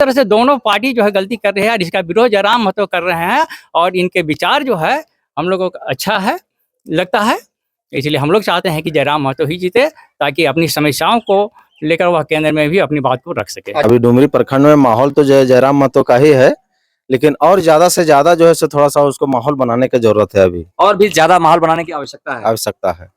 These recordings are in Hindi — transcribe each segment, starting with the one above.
तरह से दोनों पार्टी जो है गलती कर रहे हैं और इसका विरोध जयराम महतो कर रहे हैं और इनके विचार जो है हम लोगों को अच्छा है लगता है। इसलिए हम लोग चाहते हैं कि जयराम महतो ही जीते ताकि अपनी समस्याओं को लेकर वह केंद्र में भी अपनी बात को रख सके। अभी डुमरी प्रखंड में माहौल तो जयराम महतो का ही है, लेकिन और ज्यादा से ज्यादा जो है सो थोड़ा सा उसको माहौल बनाने की जरूरत है। अभी और भी ज्यादा माहौल बनाने की आवश्यकता है।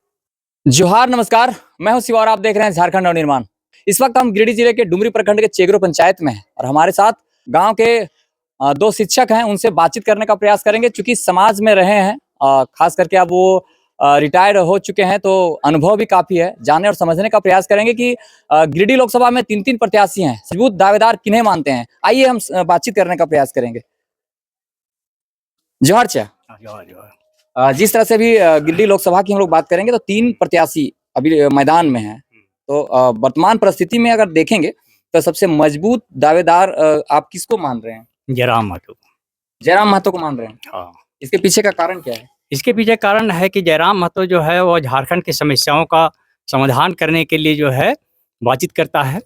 जोहार, नमस्कार, मैं हूं शिवा और आप देख रहे हैं झारखंड नवनिर्माण। इस वक्त हम गिरिडीह जिले के डुमरी प्रखंड के चेगरो पंचायत में हैं और हमारे साथ गांव के दो शिक्षक हैं। उनसे बातचीत करने का प्रयास करेंगे। चूंकि समाज में रहे हैं, खास करके अब वो रिटायर्ड हो चुके हैं, तो अनुभव भी काफी है। जानने और समझने का प्रयास करेंगे कि गिरिडीह लोकसभा में 3 प्रत्याशी हैं, मजबूत दावेदार किन्हें मानते हैं। आइए हम बातचीत करने का प्रयास करेंगे। जोहार चा। जिस तरह से भी गिरिडीह लोकसभा की हम लोग बात करेंगे तो 3 प्रत्याशी अभी मैदान में हैं। तो वर्तमान परिस्थिति में अगर देखेंगे तो सबसे मजबूत दावेदार आप किसको मान रहे हैं? जयराम महतो। जयराम महतो को मान रहे हैं। हाँ। इसके पीछे का कारण क्या है? इसके पीछे कारण है कि जयराम महतो जो है वो झारखंड की समस्याओं का समाधान करने के लिए जो है बातचीत करता है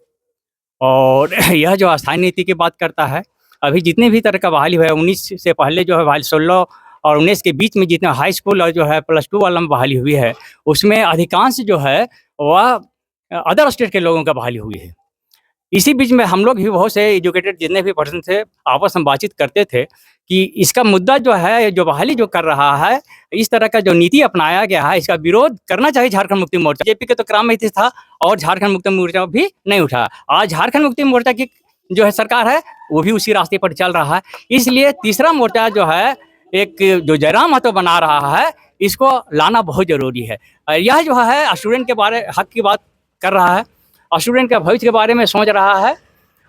और यह जो अस्थायी नीति की बात करता है। अभी जितने भी तरह का बहाली हुआ है, 19 से पहले जो है बहाली 16 और 19 के बीच में जितना हाई स्कूल और जो है +2 वाला में बहाली हुई है, उसमें अधिकांश जो है वह अदर स्टेट के लोगों का बहाली हुई है। इसी बीच में हम लोग भी बहुत से एजुकेटेड जितने भी पर्सन थे आपस में बातचीत करते थे कि इसका मुद्दा जो है, जो बहाली जो कर रहा है, इस तरह का जो नीति अपनाया गया है, इसका विरोध करना चाहिए झारखंड मुक्ति मोर्चा। बीजेपी के तो क्राम में था और झारखंड मुक्ति मोर्चा भी नहीं उठा। आज झारखंड मुक्ति मोर्चा की जो है सरकार है वो भी उसी रास्ते पर चल रहा है। इसलिए तीसरा मोर्चा जो है, एक जो जयराम महतो बना रहा है, इसको लाना बहुत जरूरी है। यह जो है स्टूडेंट के बारे हक की बात कर रहा है, स्टूडेंट के भविष्य के बारे में सोच रहा है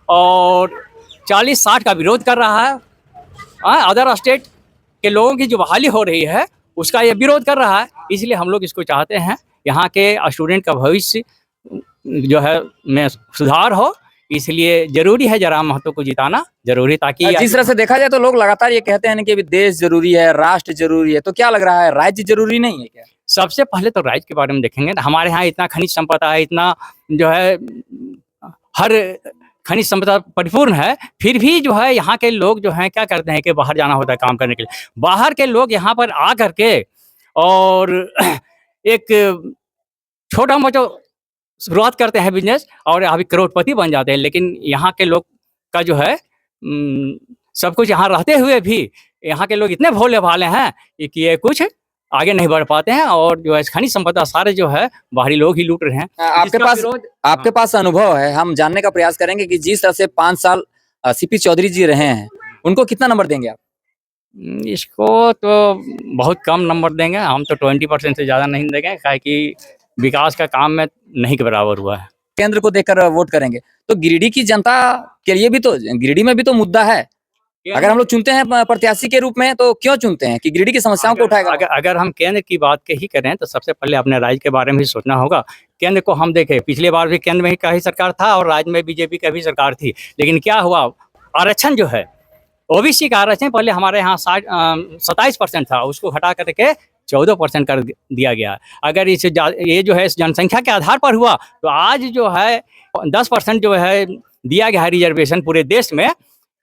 और 40-60 का विरोध कर रहा है। अदर स्टेट के लोगों की जो बहाली हो रही है उसका ये विरोध कर रहा है। इसलिए हम लोग इसको चाहते हैं यहाँ के स्टूडेंट का भविष्य जो है में सुधार हो। इसलिए जरूरी है जयराम महतो को जिताना जरूरी, ताकि जिस तरह से देखा जाए तो लोग लगातार ये कहते हैं कि अभी देश जरूरी है, राष्ट्र जरूरी है, तो क्या लग रहा है राज्य जरूरी नहीं है क्या? सबसे पहले तो राज्य के बारे में देखेंगे ना। हमारे यहाँ इतना खनिज संपदा है, इतना जो है हर खनिज संपदा परिपूर्ण है, फिर भी जो है यहाँ के लोग जो हैं क्या करते हैं कि बाहर जाना होता है काम करने के लिए। बाहर के लोग यहाँ पर आ करके और एक छोटा मोटा शुरुआत करते हैं बिजनेस और अभी करोड़पति बन जाते हैं। लेकिन यहाँ के लोग का जो है सब कुछ यहाँ रहते हुए भी यहाँ के लोग इतने भोले भाले हैं कि ये कुछ आगे नहीं बढ़ पाते हैं और जो है खनिज संपदा सारे जो है बाहरी लोग ही लूट रहे हैं। आपके पास अनुभव है, हम जानने का प्रयास करेंगे कि जिस तरह से 5 साल सीपी चौधरी जी रहे हैं, उनको कितना नंबर देंगे आप? इसको तो बहुत कम नंबर देंगे हम तो, 20% से ज़्यादा नहीं देंगे, क्योंकि विकास का काम में नहीं के बराबर हुआ है। केंद्र को देखकर वोट करेंगे तो गिरिडीह की जनता के लिए भी तो, गिरिडीह में भी तो मुद्दा है। अगर हम लोग चुनते हैं प्रत्याशी के रूप में तो क्यों चुनते हैं कि गिरिडीह की समस्याओं को उठाएगा? अगर हम केंद्र की बात ही करें तो सबसे पहले अपने राज्य के बारे में भी सोचना होगा। केंद्र को हम देखें, पिछले बार भी केंद्र में का ही सरकार था और राज्य में बीजेपी का भी सरकार थी, लेकिन क्या हुआ, आरक्षण जो है ओबीसी का आरक्षण पहले हमारे यहाँ 27% था, उसको हटा करके 14% कर दिया गया। अगर ये जो है जनसंख्या के आधार पर हुआ तो आज जो है 10% जो है दिया गया है रिजर्वेशन पूरे देश में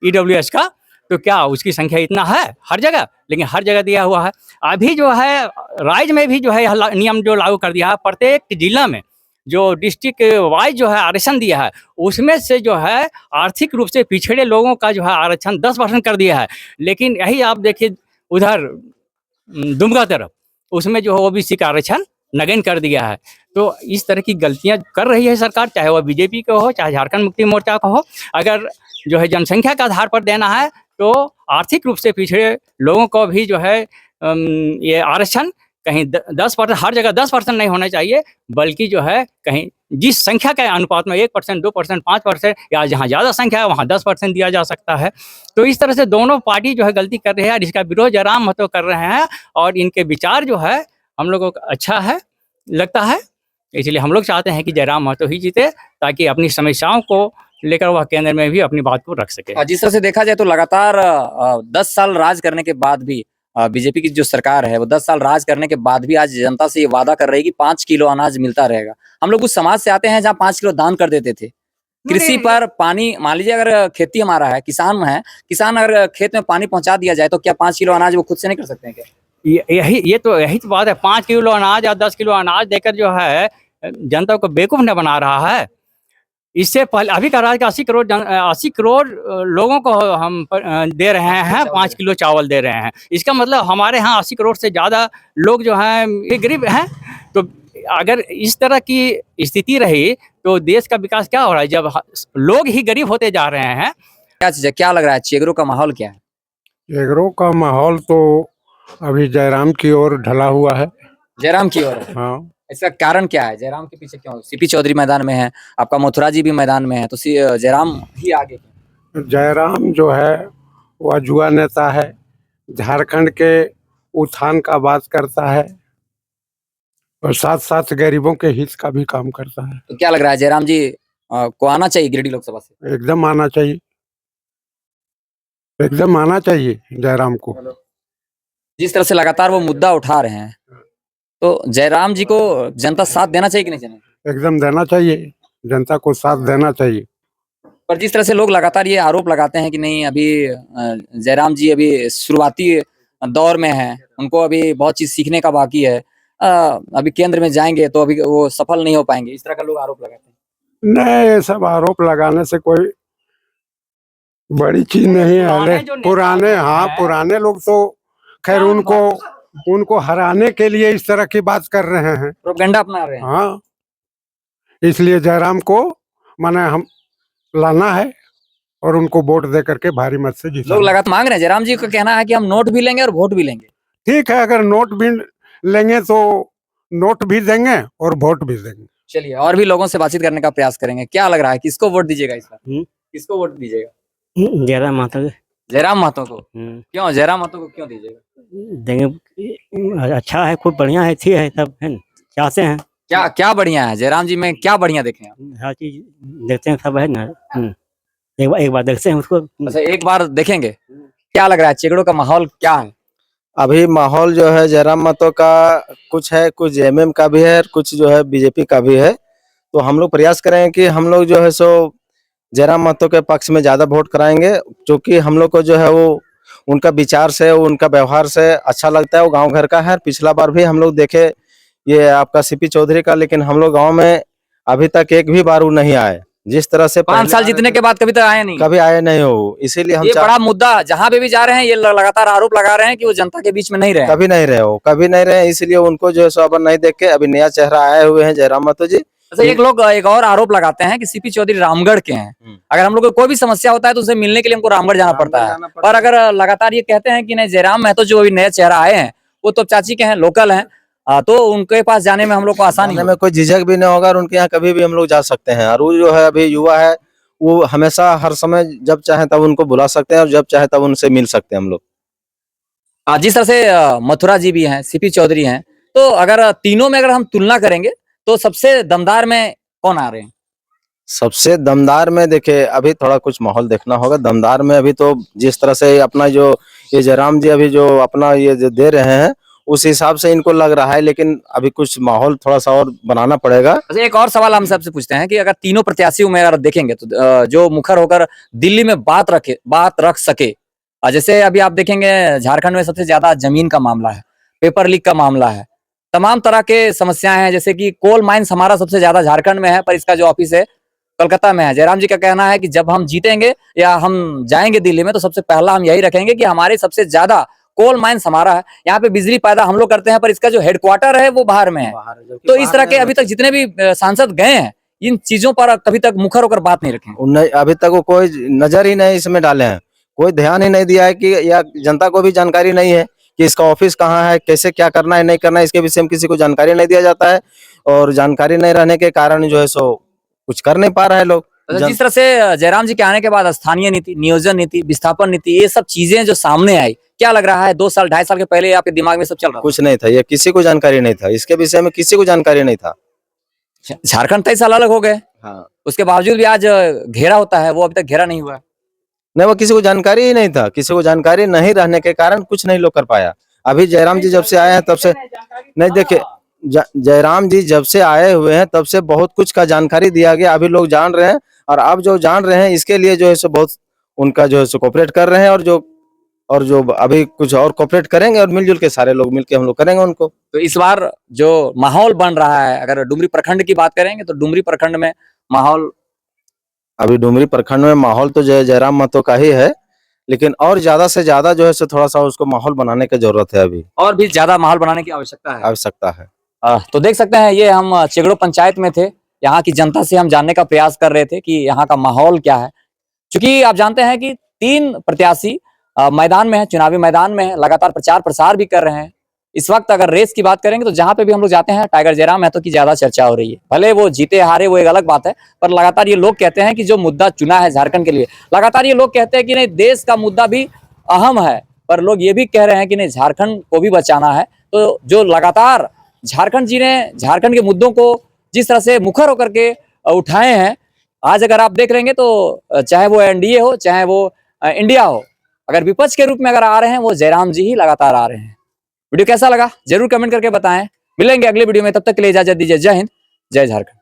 EWS का, तो क्या उसकी संख्या इतना है हर जगह? लेकिन हर जगह दिया हुआ है। अभी जो है राज्य में भी जो है यह नियम जो लागू कर दिया है, प्रत्येक जिला में जो डिस्ट्रिक्ट वाइज जो है आरक्षण दिया है, उसमें से जो है आर्थिक रूप से पिछड़े लोगों का जो है आरक्षण 10% कर दिया है। लेकिन यही आप देखिए उधर दुमका तरफ, उसमें जो है ओबीसी का आरक्षण नगण्य कर दिया है। तो इस तरह की गलतियां कर रही है सरकार, चाहे वह बीजेपी का हो चाहे झारखंड मुक्ति मोर्चा का हो। अगर जो है जनसंख्या के आधार पर देना है तो आर्थिक रूप से पिछड़े लोगों को भी जो है ये आरक्षण कहीं 10%, हर जगह 10% नहीं होना चाहिए, बल्कि जो है कहीं जिस संख्या के अनुपात में 1%, 2%, 5% या जहाँ ज़्यादा संख्या है वहाँ 10% दिया जा सकता है। तो इस तरह से दोनों पार्टी जो है गलती कर रहे हैं और इसका विरोध जयराम महतो कर रहे हैं और इनके विचार जो है हम लोगों को अच्छा है लगता है। इसलिए हम लोग चाहते हैं कि जयराम महतो ही जीते ताकि अपनी समस्याओं को लेकर वह केंद्र में भी अपनी बात को रख सके। जिस तरह से देखा जाए तो लगातार 10 साल राज करने के बाद भी बीजेपी की जो सरकार है वो 10 साल राज करने के बाद भी आज जनता से ये वादा कर रही है कि 5 किलो अनाज मिलता रहेगा। हम लोग उस समाज से आते हैं जहाँ 5 किलो दान कर देते थे, कृषि पर पानी, मान लीजिए अगर खेती हमारा है, किसान है, किसान अगर खेत में पानी पहुंचा दिया जाए तो क्या 5 किलो अनाज वो खुद से नहीं कर सकते हैं क्या? यही तो बात है। 5 किलो अनाज या 10 किलो अनाज देकर जो है जनता को बेवकूफ न बना रहा है। इससे पहले अभी का राज्य का 80 करोड़ लोगों को हम दे रहे हैं 5 किलो चावल दे रहे हैं। इसका मतलब हमारे यहाँ 80 करोड़ से ज़्यादा लोग जो हैं ये गरीब हैं। तो अगर इस तरह की स्थिति रही तो देश का विकास क्या हो रहा है, जब लोग ही गरीब होते जा रहे हैं। क्या चीज है, क्या लग रहा है चेगरो का माहौल क्या है? एग्रो का माहौल तो अभी जयराम की ओर ढला हुआ है। जयराम की ओर है। हाँ, इसका कारण क्या है? जयराम के पीछे क्यों? सीपी चौधरी मैदान में है, आपका मथुरा जी भी मैदान में है, तो जयराम ही आगे क्यों? जयराम जो है वह युवा नेता है, झारखंड के उत्थान का बात करता है और साथ साथ गरीबों के हित का भी काम करता है। तो क्या लग रहा है जयराम जी को आना चाहिए गिरिडीह लोकसभा से? एकदम आना चाहिए, एकदम आना चाहिए जयराम को। जिस तरह से लगातार वो मुद्दा उठा रहे हैं, तो जयराम जी को जनता साथ देना चाहिए कि नहीं चाहिए? एकदम देना चाहिए, जनता को साथ देना चाहिए। पर जिस तरह से लोग लगातार ये आरोप लगाते हैं कि नहीं, अभी जयराम जी अभी शुरुआती दौर में हैं, उनको अभी बहुत चीज सीखने का बाकी है, अभी केंद्र में जाएंगे तो अभी वो सफल नहीं हो पाएंगे, इस तरह का लोग आरोप लगाते हैं। नहीं, ये सब आरोप लगाने से कोई बड़ी चीज नहीं है। पुराने लोग तो खैर उनको हराने के लिए इस तरह की बात कर रहे हैं, प्रोपेगेंडा अपना रहे हैं। हाँ, इसलिए जयराम को माने हम लाना है और उनको वोट दे करके भारी मत से जिताना। लोग लगातार मांग रहे हैं, जयराम जी का कहना है कि हम नोट भी लेंगे और वोट भी लेंगे। ठीक है, अगर नोट भी लेंगे तो नोट भी देंगे और वोट भी देंगे। चलिए और भी लोगों से बातचीत करने का प्रयास करेंगे। क्या लग रहा है, किसको वोट दीजिएगा इस बार? किसको वोट दीजिएगा? जयराम महतो जयराम महतो को। क्यों जयराम महतो को क्यों दीजिएगा? देंगे, अच्छा है, खूब बढ़िया है, अच्छी है, सब है, चाहते हैं। क्या क्या बढ़िया है जयराम जी में, क्या बढ़िया देखे आप? हर चीज देखते हैं, सब है ना। एक बार देखते हैं उसको। अच्छा, एक बार देखेंगे। क्या लग रहा है चेगड़ो का माहौल क्या है? अभी माहौल जो है जयराम महतो का कुछ है, कुछ जेएमएम का भी है, कुछ जो है बीजेपी का भी है। तो हम लोग प्रयास करेंगे कि हम लोग जो है सो जयराम महतो के पक्ष में ज्यादा वोट कराएंगे, क्योंकि हम लोग को जो है वो उनका विचार से, उनका व्यवहार से अच्छा लगता है। वो गांव घर का है। पिछला बार भी हम लोग देखे ये आपका सीपी चौधरी का, लेकिन हम लोग गांव में अभी तक एक भी बार वो नहीं आए। जिस तरह से 5 साल जीतने के बाद कभी तक आए नहीं, कभी आए नहीं हो। इसीलिए हम ये बड़ा मुद्दा, जहां पे भी जा रहे हैं ये लगातार आरोप लगा रहे हैं कि वो जनता के बीच में नहीं रहे। कभी नहीं रहे हो, कभी नहीं रहे। इसलिए उनको जो है सो अब नहीं देख के अभी नया चेहरा आए हुए हैं जयराम महतो जी। अच्छा, एक लोग एक और आरोप लगाते हैं कि सीपी चौधरी रामगढ़ के हैं। अगर हम लोग को कोई भी समस्या होता है तो उसे मिलने के लिए हमको रामगढ़ जाना पड़ता है। और अगर लगातार ये कहते हैं कि नहीं जयराम महतो जो अभी नया चेहरा आए हैं वो तो चाची के हैं, लोकल हैं, तो उनके पास जाने में हम लोग को आसानी में कोई झिझक भी नहीं होगा और उनके यहाँ कभी भी हम लोग जा सकते हैं। और वो जो है अभी युवा है, वो हमेशा हर समय जब चाहे तब उनको बुला सकते हैं और जब चाहे तब उनसे मिल सकते हैं हम लोग। जिस तरह से मथुरा जी भी हैं, सीपी चौधरी हैं, तो अगर तीनों में अगर हम तुलना करेंगे तो सबसे दमदार में कौन आ रहे हैं? सबसे दमदार में देखिए अभी थोड़ा कुछ माहौल देखना होगा। दमदार में अभी तो जिस तरह से अपना जो ये जयराम जी अभी जो अपना ये जो दे रहे हैं उस हिसाब से इनको लग रहा है, लेकिन अभी कुछ माहौल थोड़ा सा और बनाना पड़ेगा। अच्छा, एक और सवाल हम सबसे पूछते हैं कि अगर तीनों प्रत्याशियों में अगर देखेंगे तो जो मुखर होकर दिल्ली में बात रख सके, जैसे अभी आप देखेंगे झारखंड में सबसे ज्यादा जमीन का मामला है, पेपर लीक का मामला है, तमाम तरह के समस्याएं हैं, जैसे कि कोल माइंस हमारा सबसे ज्यादा झारखंड में है, पर इसका जो ऑफिस है कोलकाता में है। जयराम जी का कहना है कि जब हम जीतेंगे या हम जाएंगे दिल्ली में तो सबसे पहला हम यही रखेंगे कि हमारे सबसे ज्यादा कोल माइंस हमारा है, यहाँ पे बिजली पैदा हम लोग करते हैं, पर इसका जो हेडक्वार्टर है वो बाहर में है। तो इस तरह के अभी तक जितने भी सांसद गए हैं इन चीजों पर कभी तक मुखर होकर बात नहीं रखे। अभी तक वो कोई नजर ही नहीं इसमें डाले हैं, कोई ध्यान ही नहीं दिया है कि या जनता को भी जानकारी नहीं है कि इसका ऑफिस कहाँ है, कैसे क्या करना है नहीं करना है, इसके विषय में किसी को जानकारी नहीं दिया जाता है। और जानकारी नहीं रहने के कारण जो है सो कुछ कर नहीं पा रहे हैं लोग। जिस तरह से जयराम जी के आने के बाद स्थानीय नीति, नियोजन नीति, विस्थापन नीति, ये सब चीजें जो सामने आई, क्या लग रहा है 2 साल 2.5 साल के पहले आपके दिमाग में सब चल रहा था? कुछ नहीं था, ये किसी को जानकारी नहीं था, इसके विषय में किसी को जानकारी नहीं था। झारखंड 23 साल अलग हो गए, हाँ, उसके बावजूद भी आज घेरा होता है, वो अभी तक घेरा नहीं हुआ। नहीं, वो किसी को जानकारी ही नहीं था। किसी को जानकारी नहीं रहने के कारण कुछ नहीं लोग कर पाया। अभी जयराम जी जब से आए हैं तब से नहीं, देखिए जयराम जी जब से आए हुए हैं तब से बहुत कुछ का जानकारी दिया गया, अभी लोग जान रहे हैं। और आप जो जान रहे हैं इसके लिए जो है सो बहुत उनका जो है सो कोऑपरेट कर रहे हैं, और जो अभी कुछ और कोऑपरेट करेंगे और मिलजुल के सारे लोग मिलके हम लोग करेंगे उनको। तो इस बार जो माहौल बन रहा है, अगर डुमरी प्रखंड की बात करेंगे तो डुमरी प्रखंड में माहौल, अभी डुमरी प्रखंड में माहौल तो जो है जयराम महतो का ही है, लेकिन और ज्यादा से ज्यादा जो है सो थोड़ा सा उसको माहौल बनाने की जरूरत है, अभी और भी ज्यादा माहौल बनाने की आवश्यकता है। आवश्यकता है। तो देख सकते हैं, ये हम चेगड़ो पंचायत में थे, यहाँ की जनता से हम जानने का प्रयास कर रहे थे कि यहाँ का माहौल क्या है। क्योंकि आप जानते हैं कि 3 प्रत्याशी मैदान में है, चुनावी मैदान में है, लगातार प्रचार प्रसार भी कर रहे हैं। इस वक्त अगर रेस की बात करेंगे तो जहां पे भी हम लोग जाते हैं टाइगर जयराम महतो की ज्यादा चर्चा हो रही है। भले वो जीते हारे वो एक अलग बात है, पर लगातार ये लोग कहते हैं कि जो मुद्दा चुना है झारखंड के लिए, लगातार ये लोग कहते हैं कि नहीं देश का मुद्दा भी अहम है, पर लोग ये भी कह रहे हैं कि नहीं झारखंड को भी बचाना है। तो जो लगातार झारखंड जी ने झारखंड के मुद्दों को जिस तरह से मुखर होकर के उठाए हैं, आज अगर आप देख लेंगे तो चाहे वो एनडीए हो चाहे वो इंडिया हो, अगर विपक्ष के रूप में अगर आ रहे हैं वो जयराम जी ही लगातार आ रहे हैं। वीडियो कैसा लगा जरूर कमेंट करके बताएं। मिलेंगे अगले वीडियो में, तब तक के लिए इजाजत दीजिए। जय हिंद, जय झारखंड।